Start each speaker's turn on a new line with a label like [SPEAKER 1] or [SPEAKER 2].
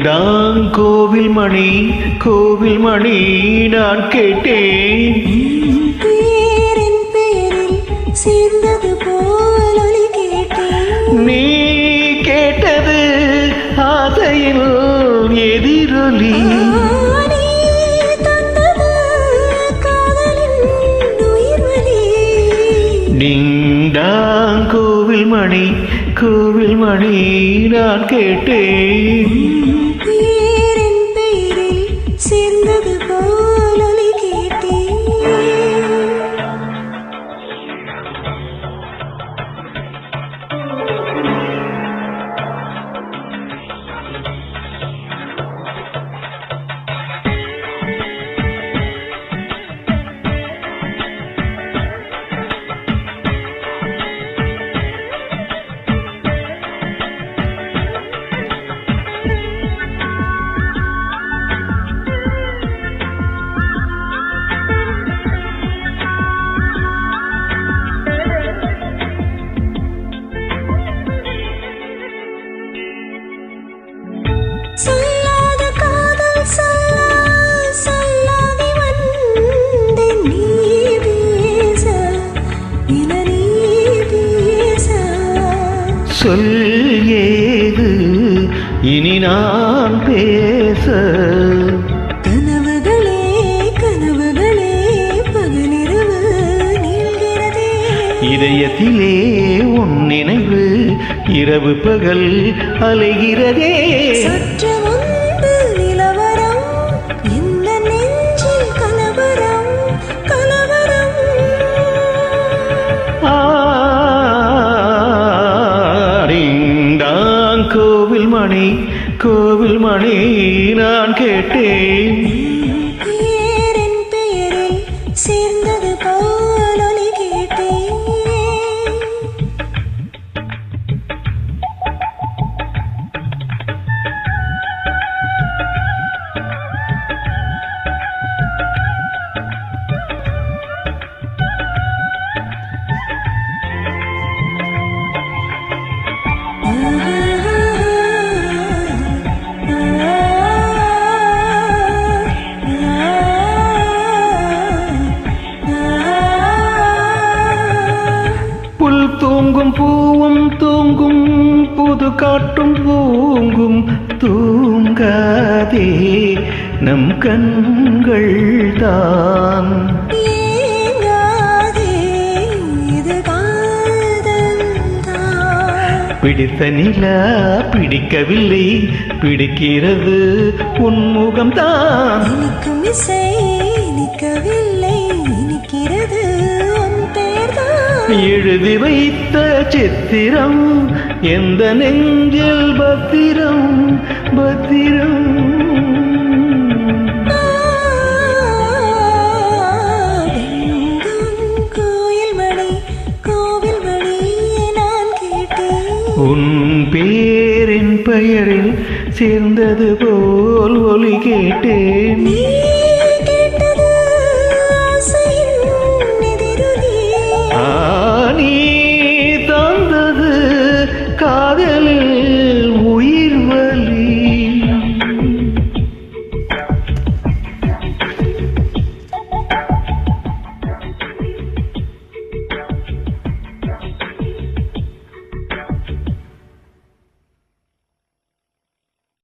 [SPEAKER 1] Tang கோவில் மணி கோவில் மணி நான் கேட்டேன்
[SPEAKER 2] பேரின் பெயரில் சேர்ந்தது போல் ஒலி கேட்டேன்.
[SPEAKER 1] நீ கேட்டது ஆசையில் எதிரொலி
[SPEAKER 2] நீ தந்தது காதலின் உயிர்வலி.
[SPEAKER 1] டிங்டாங் கோவில் மணி நான் கேட்டேன்
[SPEAKER 2] பேரின் பெயரில் சேர்ந்தது போல் ஒலி கேட்டேன். சொல்லாத காதல் சொல்லாதி வந்தேன் நீ பேச என நீ பேச.
[SPEAKER 1] சொல் ஏது இனி நான் பேச
[SPEAKER 2] கனவுகளே கனவுகளே பகலிரவு நீள்கிறதே.
[SPEAKER 1] இதயத்திலே உன் நினைவு இரவு பகல் அலைகிறதே
[SPEAKER 2] சற்று முன்பு நிலவரம் இந்த நெஞ்சில் கலவரம் கலவரம்.
[SPEAKER 1] டிங்டாங் கோவில் மணி நான் கேட்டேன்
[SPEAKER 2] பேரின் பெயரில் சேர்ந்தது போல் ஒலி கேட்டேன்.
[SPEAKER 1] புல் தூங்கும் பூவும் தூங்கும் புது காட்டும் தூங்கும் தூங்காதே நம் கண்கள் தான்
[SPEAKER 2] ஏங்காதே இது காதல்தான்.
[SPEAKER 1] பிடித்த நிலா பிடிக்கவில்லை பிடிக்கிறது உன்முகம்தான்
[SPEAKER 2] இனிக்கும் இசை இனிக்கவில்லை இனிக்கிறது உன் பெயர்தான்.
[SPEAKER 1] எழுதி வைத்த சித்திரம் எந்த நெஞ்சில் பத்திரம் பத்திரம்
[SPEAKER 2] கோவில் மணி நான் கேட்டேன்.
[SPEAKER 1] உன் பேரின் பெயரில் சேர்ந்தது போல் ஒலி கேட்டேன்
[SPEAKER 2] நீ